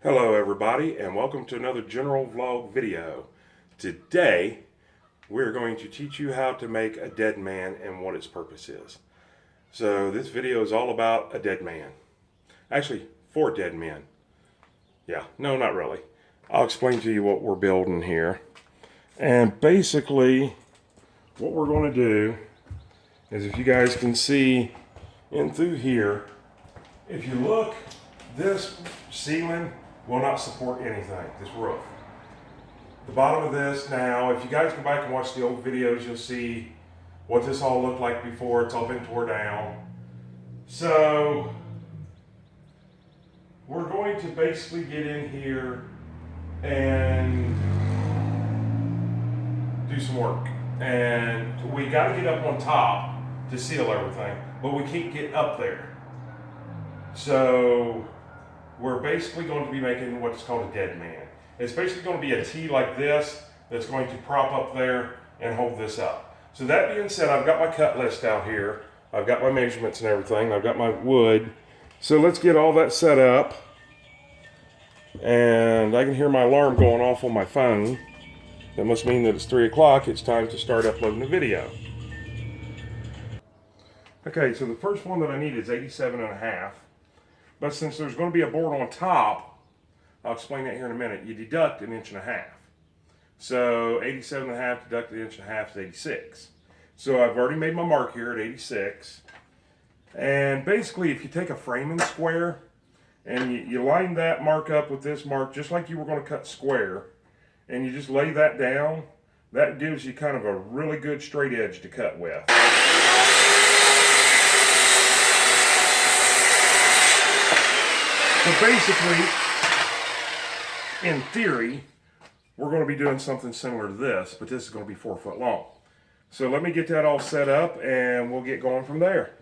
Hello everybody, and welcome to another general vlog video. Today we're going to teach you how to make a dead man and what its purpose is. So this video is all about a dead man. Actually, 4 dead men. Yeah, no, not really. I'll explain to you what we're building here. And basically what we're going to do is, if you guys can see in through here, if you look, this ceiling will not support anything, this roof. The bottom of this now, if you guys go back and watch the old videos, you'll see what this all looked like before. It's all been tore down. So we're going to basically get in here and do some work. And we got to get up on top to seal everything, but we can't get up there. So we're basically going to be making what's called a dead man. It's basically going to be a T like this that's going to prop up there and hold this up. So that being said, I've got my cut list out here. I've got my measurements and everything. I've got my wood. So let's get all that set up. And I can hear my alarm going off on my phone. That must mean that it's 3 o'clock. It's time to start uploading the video. Okay, so the first one that I need is 87.5. But since there's going to be a board on top, I'll explain that here in a minute. You deduct 1.5 inches. So 87.5 deduct 1.5 inches is 86. So I've already made my mark here at 86. And basically, if you take a framing square and you line that mark up with this mark, just like you were going to cut square, and you just lay that down, that gives you kind of a really good straight edge to cut with. So basically, in theory, we're going to be doing something similar to this, but this is going to be 4 foot long. So let me get that all set up and we'll get going from there.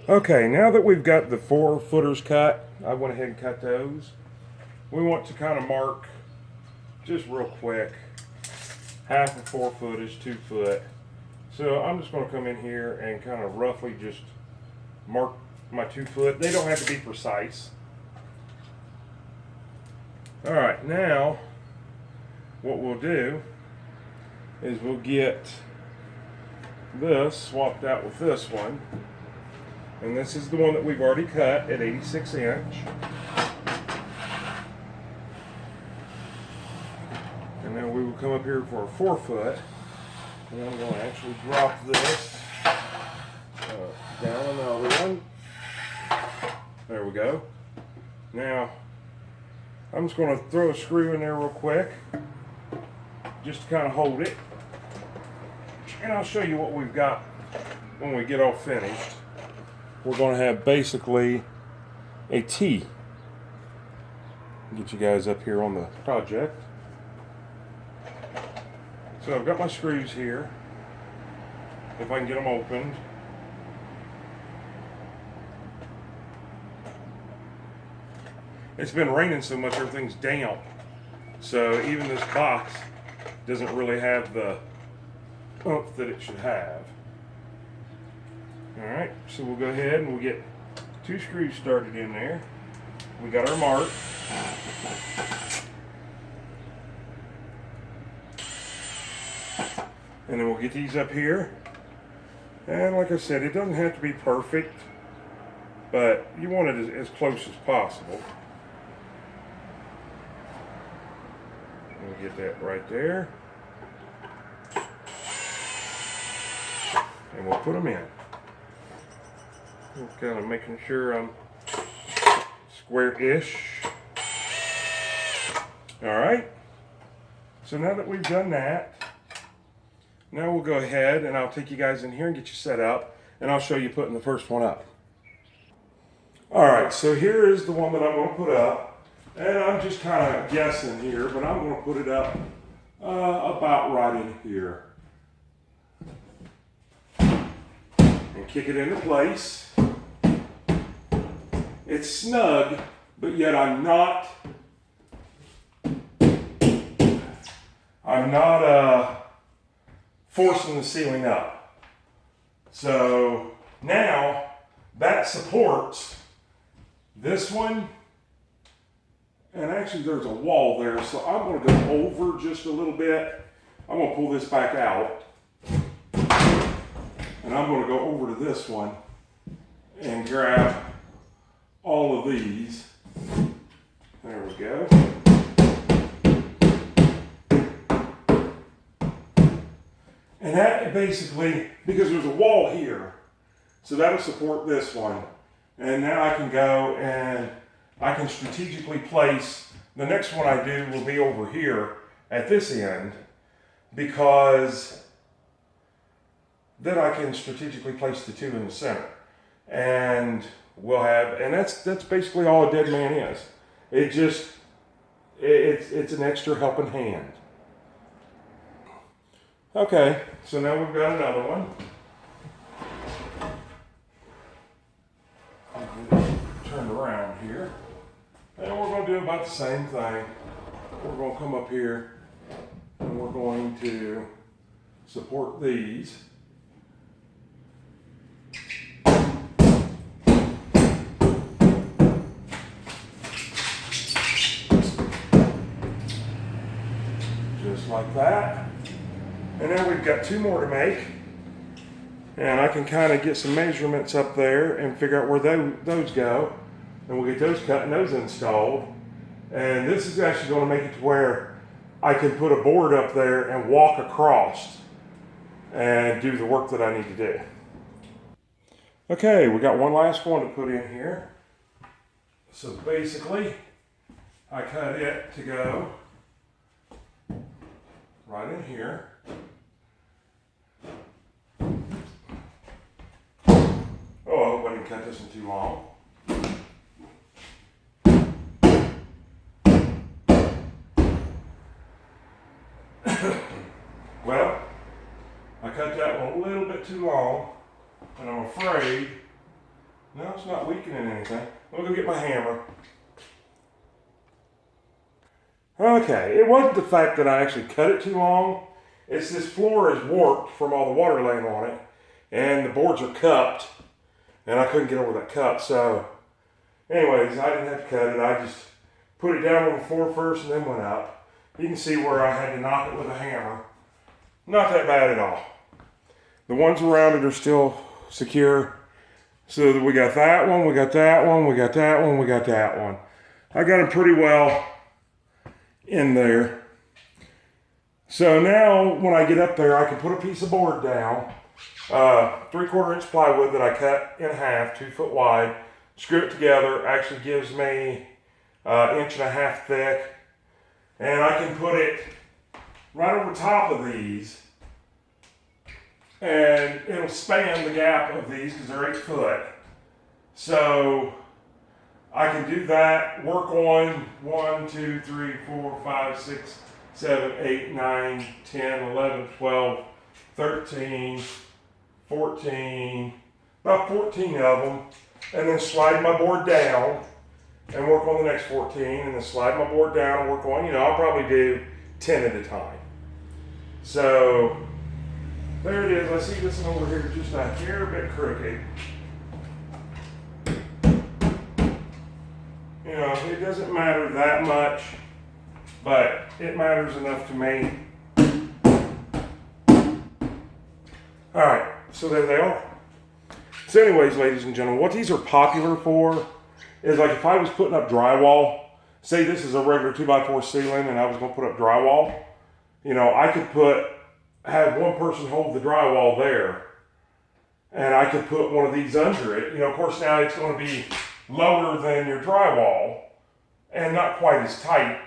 Okay, now that we've got the 4 footers cut, I went ahead and cut those. We want to kind of mark, just real quick, half of 4 foot is 2 foot. So I'm just going to come in here and kind of roughly just mark my 2 foot. They don't have to be precise. All right, now what we'll do is we'll get this swapped out with this one. And this is the one that we've already cut at 86 inch. And then we will come up here for a 4 foot. And I'm going to actually drop this down another one. There we go. Now, I'm just going to throw a screw in there real quick, just to kind of hold it. And I'll show you what we've got when we get all finished. We're going to have basically a T. Get you guys up here on the project. So I've got my screws here, if I can get them opened. It's been raining so much, everything's damp. So even this box doesn't really have the oomph that it should have. Alright, so we'll go ahead and we'll get 2 screws started in there. We got our mark. And then we'll get these up here. And like I said, it doesn't have to be perfect, but you want it as close as possible. We'll get that right there. And we'll put them in. I'm kind of making sure I'm square-ish. Alright. So now that we've done that, now we'll go ahead and I'll take you guys in here and get you set up, and I'll show you putting the first one up. Alright, so here is the one that I'm going to put up. And I'm just kind of guessing here, but I'm going to put it up about right in here. And kick it into place. It's snug, but yet I'm not forcing the ceiling up. So now that supports this one, and actually there's a wall there, so I'm going to go over just a little bit. I'm going to pull this back out, and I'm going to go over to this one and grab all of these. There we go. And that basically, because there's a wall here, so that'll support this one. And now I can go and I can strategically place, the next one I do will be over here at this end, because then I can strategically place the two in the center. And we'll have, and that's basically all a dead man is. It just, it's an extra helping hand. Okay, so now we've got another one. Turned around here. And we're going to do about the same thing. We're going to come up here and we're going to support these. Just like that. And now we've got two more to make. And I can kind of get some measurements up there and figure out where those go. And we'll get those cut and those installed. And this is actually going to make it to where I can put a board up there and walk across and do the work that I need to do. Okay, we got one last one to put in here. So basically, I cut it to go right in here. Oh, I hope I didn't cut this in too long. Well, I cut that one a little bit too long, and I'm afraid, no, it's not weakening anything. I'm gonna go get my hammer. Okay, it wasn't the fact that I actually cut it too long. It's this floor is warped from all the water laying on it, and the boards are cupped, and I couldn't get over that cup. So, anyways, I didn't have to cut it. I just put it down on the floor first and then went up. You can see where I had to knock it with a hammer. Not that bad at all. The ones around it are still secure. So we got that one, we got that one, we got that one, we got that one. I got them pretty well in there. So now when I get up there, I can put a piece of board down, 3/4 inch plywood that I cut in half, 2 foot wide, screw it together, actually gives me 1.5 inches thick. And I can put it right over top of these, and it'll span the gap of these because they're 8 foot. So I can do that, work on 1, 2, 3, 4, 5, 6, 7, 8, 9, 10, 11, 12, 13, 14, about 14 of them, and then slide my board down and work on the next 14, and then slide my board down and work on, I'll probably do 10 at a time. So there it is. I see this one over here just a hair bit crooked. It doesn't matter that much, but it matters enough to me. All right, so there they are. So anyways, ladies and gentlemen, what these are popular for is, like, if I was putting up drywall, say this is a regular 2x4 ceiling and I was going to put up drywall, I could have one person hold the drywall there, and I could put one of these under it. Of course, now it's going to be lower than your drywall and not quite as tight.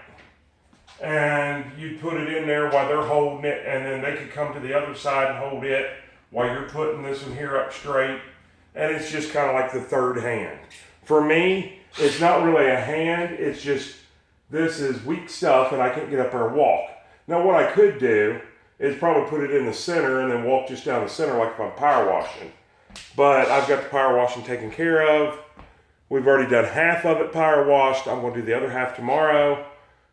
And you'd put it in there while they're holding it, and then they could come to the other side and hold it while you're putting this one here up straight. And it's just kind of like the third hand. For me, it's not really a hand, it's just, this is weak stuff and I can't get up there and walk. Now what I could do is probably put it in the center and then walk just down the center like if I'm power washing. But I've got the power washing taken care of. We've already done half of it power washed. I'm going to do the other half tomorrow.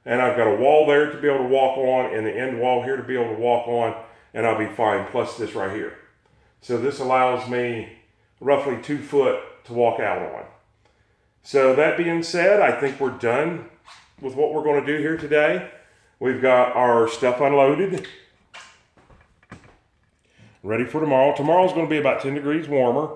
And I've got a wall there to be able to walk on and the end wall here to be able to walk on, and I'll be fine, plus this right here. So this allows me roughly 2 foot to walk out on. So that being said, I think we're done with what we're going to do here today. We've got our stuff unloaded, ready for tomorrow. Tomorrow's going to be about 10 degrees warmer,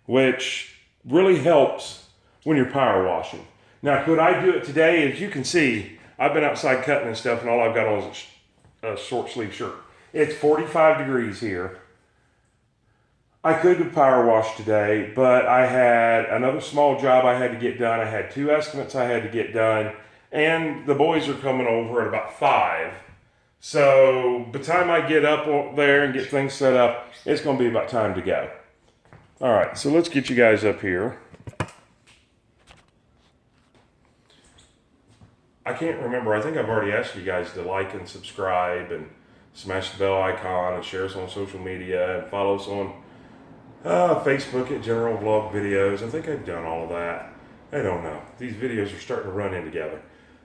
which really helps when you're power washing. Now, could I do it today? As you can see, I've been outside cutting and stuff, and all I've got on is a short sleeve shirt. It's 45 degrees here. I could have power washed today, but I had another small job I had to get done. I had 2 estimates I had to get done, and the boys are coming over at about 5. So by the time I get up there and get things set up, it's going to be about time to go. All right, so let's get you guys up here. I can't remember. I think I've already asked you guys to like and subscribe and smash the bell icon and share us on social media and follow us on Facebook at General Vlog Videos. I think I've done all of that. I don't know. These videos are starting to run in together.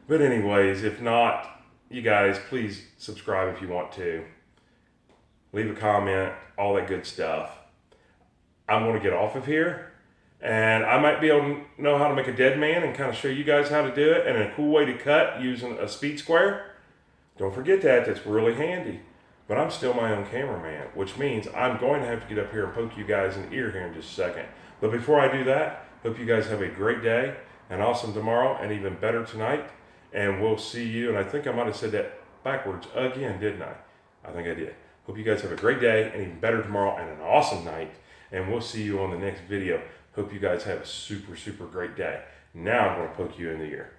But anyways, if not, you guys, please subscribe if you want to. Leave a comment, all that good stuff. I'm going to get off of here, and I might be able to know how to make a dead man and kind of show you guys how to do it, and a cool way to cut using a speed square. Don't forget that. That's really handy. But I'm still my own cameraman, which means I'm going to have to get up here and poke you guys in the ear here in just a second. But before I do that, hope you guys have a great day, an awesome tomorrow, and even better tonight. And we'll see you. And I think I might have said that backwards again, didn't I? I think I did. Hope you guys have a great day, and even better tomorrow, and an awesome night. And we'll see you on the next video. Hope you guys have a super, super great day. Now I'm going to poke you in the ear.